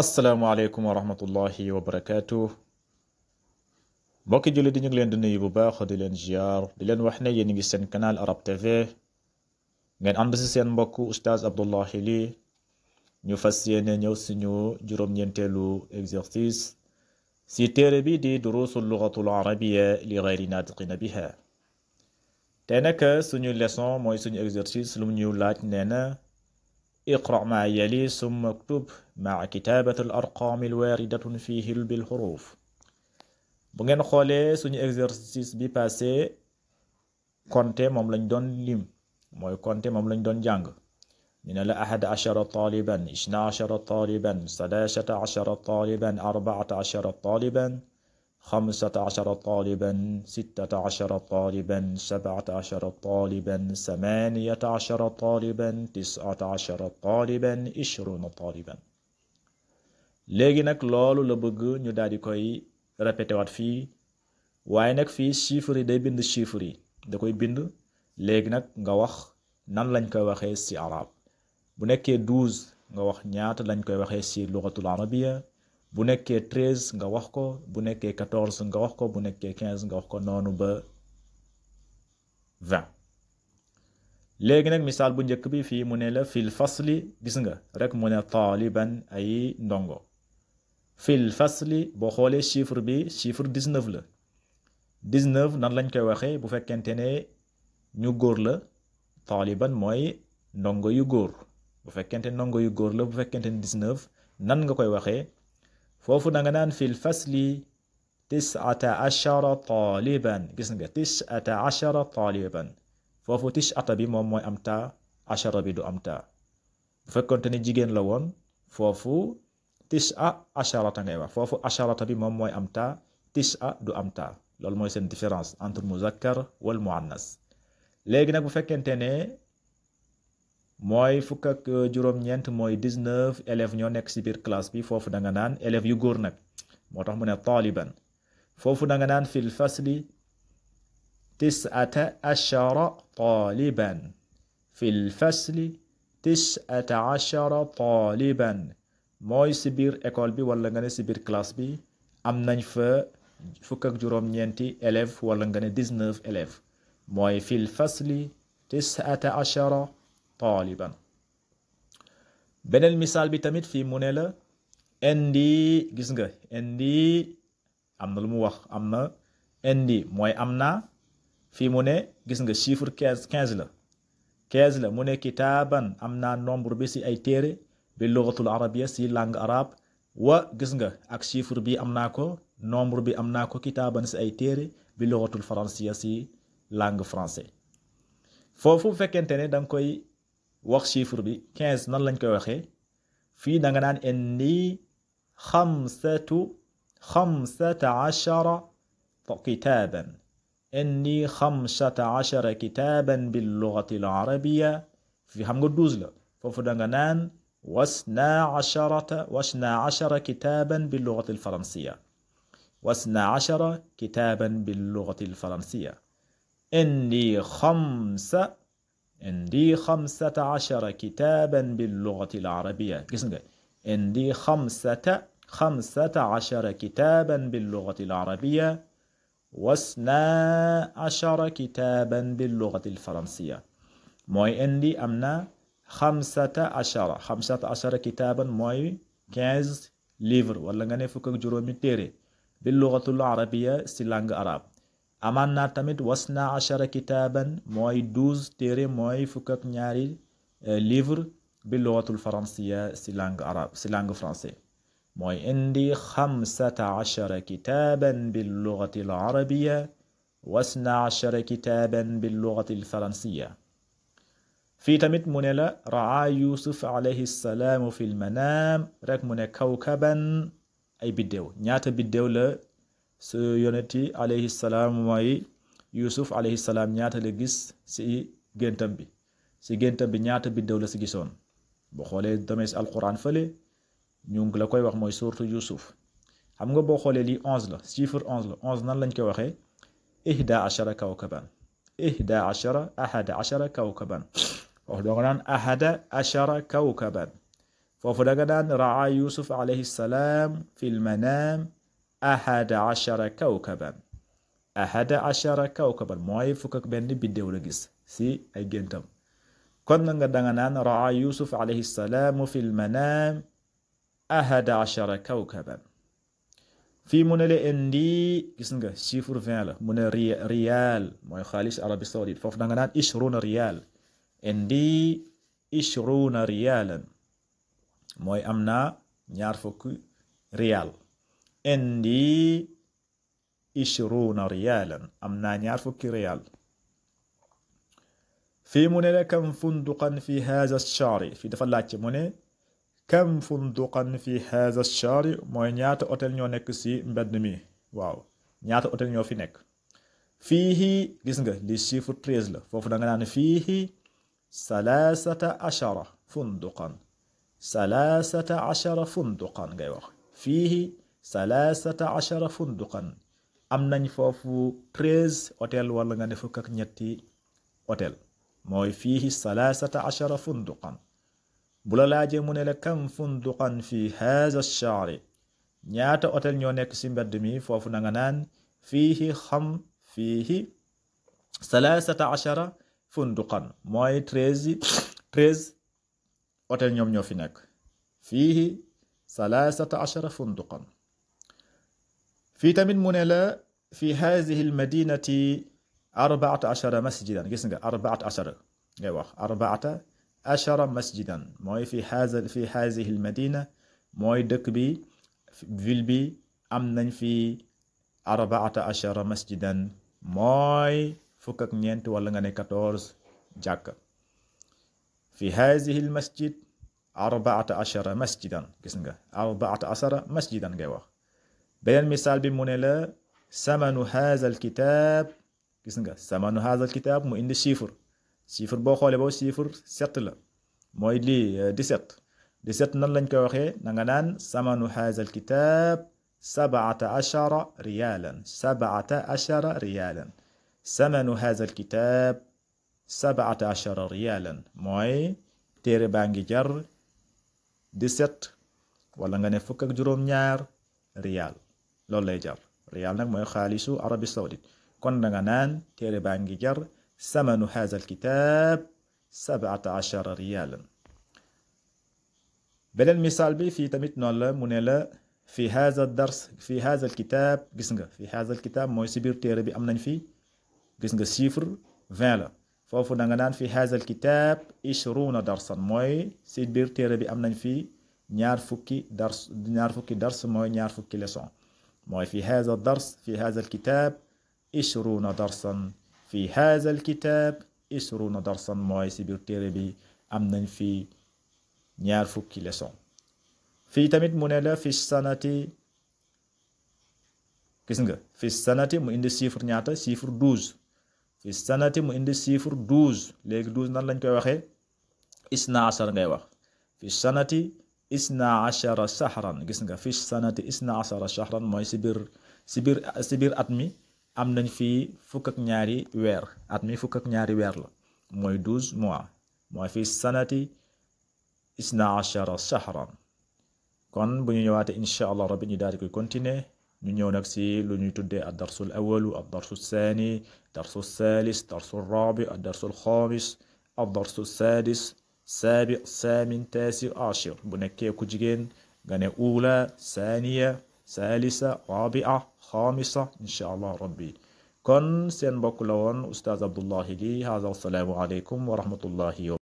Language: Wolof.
asalaamaaleykum wa rahmatullahi wa barakaatu mbokki jullit di ñu ngi leen di nuyu bu baax di leen ziar di leen wax ne yéen ngi seen canal Arab TV ngeen ànd si seen mbokk oustaz Abdullahi Ly ñu fas yéene ñëw suñu juróom-ñeenteelu exercice si téere bi di durusul lugatul arabia li gayri naatiqina biha te nag suñu leçon mooy suñu exercice lu mu ñu laaj nee na اقرأ ما يلي ثم اكتب مع كتابة الأرقام الواردة فيه بالحروف bu ngeen xoolee suñu exercice bi passé compter moom lañ doon lim mooy compter moom lañ doon jàng ñu ne la 11 طالبا 12 طالبا 13 طالبا 14 طالبا 15 طالبا 16 طالبا 17 طالبا 18 طالبا 19 طالبا 20 طالبا léegi nag loolu la bëgg ñu daal di koy répété waat fii waaye nag fii chiffres yi day bind chiffres yi da koy bind léegi nag nga wax nan lañ koy waxee ci arab bu nekkee 12 nga wax ñaata lañ koy waxee ci lugatul arabia bu nekkee 13 nga wax ko bu nekkee 14 nga wax ko bu nekkee 15 nga wax ko noonu ba 20 léegi nag misaal bu njëkk bi fii mu ne la fil fasli gis nga rek mu ne taaliban ay ndongo fil fasli boo xoolee chiffre bi chiffre 19 la 19 nan lañ koy waxee bu fekkente ne ñu góor la taaliban mooy ndongo yu góor bu fekkente ndongo yu góor la bu fekkente ne 19 nan nga koy waxee foofu da nga naan fil fasli 19 taaliban gis nga 19 taaliban foofu 9 bi moom mooy am taa 10 bi du am taa bu fekkonte ne jigéen la woon foofu 19 ngay wax foofu 10 bi moom mooy am taa 9 du am taa loolu mooy seen différence entre muzakkar wal muannas léegi nag bu fekkente ne mooy fukk ak juróom-ñeent mooy 19 élèves ñoo nekk ci biir classe bi foofu da nga naan élèves yu góor nag moo tax mu ne taaliban foofu da nga naan fil fasli 19 taaliban fil fasli 19 taaliban mooy ci biir école bi wala nga ne ci biir classe bi am nañ fa fukk ak juróom-ñeenti élèves wala nga ne 19 élèves mooy fil fasli 19 taaliban beneen misaal bi tamit fii mu ne la indi gis nga indi am na lu mu wax am na indi mooy am naa fii mu ne gis nga chiffre 15 la 15 la mu ne kitaaban am naa nombre bi ci ay téere bi lugatul arabia ci langue arabe wa gis nga ak chiffre bi am naa ko nombre bi am naa ko kitaaban ci ay téere bi lugatul faransiya ci langue français foofu fekkente ne danga koy wax chiffre bi 15 nan lañ koy waxee fii da nga naan indi 15 kitaaban indi 15 kitaaban bil lughati al arabia fii xam nga 12 la foofu da nga naan wasna 10 kitaaban bil lughati al faransiya wasna 10 kitaaban bil lughati al faransiya indi 15 كتابا باللغة العربية gis nga عندي 15 كتابا باللغة العربية و12 كتابا باللغة الفرنسية mooy indi am na 15 كتابا mooy 15 livres wala nga ne fukk ak juróomi téere باللغة العربية ci langue arabe amaan naa tamit wasna 10 kitaaban mooy 12 téere mooy fukk ak ñaari livre bi lugatul faransiya ci langue arabe ci langue français mooy indi 15 kitaaban bil lugati al arabia wasna 10 kitaaban bil lugati al faransiya fii tamit mu ne la raa yusuf alayhi salaam fi l manaam rek mu ne kawkaban ay biddéew ñaata biddéew la su yonenti alayhi salaam mooy yusuf alayhi salaam ñaata la gis ci géntam bi ñaata biddéew la ci gisoon boo xoolee demee ci alquran fële ñu ngi la koy wax mooy suurtu yusuf xam nga boo xoolee lii 11 la chiffre 11 la 11 nan lañ koy waxee 11 kawkaban 11 kawkaban wax doo nga naan 11 kawkaban foofu da nga naan raa yusuf alayhi salaam fil manaam 11 kawkaban 11 kawkaban mooy fukk ak benn biddéew la gis si ay géntam kon nga danga naan raa yusuf alayhi salaam fil manaam 11 kawkaban fii mu ne la indi gis nga chiffre 20 la mu ne riyaal mooy xaalis Arabie Saoudite foofu da nga naan 20 riyaal indi 20 riyaalan mooy am naa 20 riyaal indi 20 riyaalan am naa 20 riyaal fii mu ne la kam funduqan fi haza ash-shahri fii dafa laajte mu ne kam funduqan fi haza ash-shahri mooy ñaata hôtel ñoo nekk si mbedd mi waaw ñaata hôtel ñoo fi nekk fiihi gis nga li chiffre 13 la foofu da nga naan fiihi 13 funduqan 13 funduqan ngay wax fiihi 13 funduqan am nañ foofu 13 hôtel wala nga ne fukk ak ñetti hôtel mooy fiihi 13 funduqan bu la laajee mu ne la kam funduqan fi haza ash-shahri ñaata hôtel ñoo nekk ci mbedd mi foofu na nga naan fiihi 13 funduqan mooy 13 hôtel ñoom ñoo fi nekk fiihi 13 funduqan fii tamit mu ne la fi hazihi al-madinati 14 masjidan gis nga 14 ngay wax 14 masjidan mooy fi hazihi al-madina mooy dëkk bi ville bi am nañ fi 14 masjidan mooy fukk ak ñeent wala nga ne 14 jàkka fi hazihi al-masjid 14 masjidan gis nga 14 masjidan ngay wax beneen misaal bi mu ne la samanu haza al-kitab gis nga samanu haza al-kitab mu indi chiffre boo xoolee boo chiffre 7 la mooy lii 17 nan lañ koy waxee na nga naan samanu haza al-kitab 17 riyaalan 17 riyaalan samanu haza al-kitab 17 riyaalan mooy téere baa ngi jar 17 wala nga ne fukk ak juróom-ñaar riyaal loolu lay jar riyaal nag mooy xaalisu Arabie Saoudite kon da nga naan téere baa ngi jar samanu haza al-kitab 17 riyaalan beneen misaal bi fii tamit noonu la mu ne la fi haza dars fi haza al-kitab gis nga fi haza al-kitab mooy si biir téere bi am nañ fi gis nga chiffre 20 la foofu da nga naan fi haza al-kitab 20 darsan mooy si biir téere bi am nañ fi ñaar fukki dars mooy ñaar fukki leçon mooy fi haza dars fi haza al-kitab 20 darsan fi haza al-kitab 20 darsan mooy si biir téere bi am nañ fi ñaar fukki leçon fii tamit mu ne la fi sanati gis nga fi sanati mu indi chiffre ñaata chiffre 12 fi sanati mu indi chiffre 12 léegi 12 nan lañ koy waxee 12 ngay wax fi sanati 12 shahran gis nga fi sanati 12 shahran mooy si biir at mi am nañ fii fukk ak ñaari weer at mi fukk ak ñaari weer la mooy 12 mois mooy fi sanati 12 shahran kon bu ñu ñëwaatee incha allah rabbi ñu daal di koy continuer ñu ñëw nag si lu ñuy tuddee ad darsul awalu ad darsu thani darsu thalis darsu rabi ad darsul xamis ad darsu sadis saabi saamin taasi ashir bu nekkee ku jigéen nga ne ula thaniya salisa rabia xamisa incha allah rabbi kon seen mbokk la woon Oustaz Abdullahi Ly hada wassalaamu aleykum wa rahmatullahi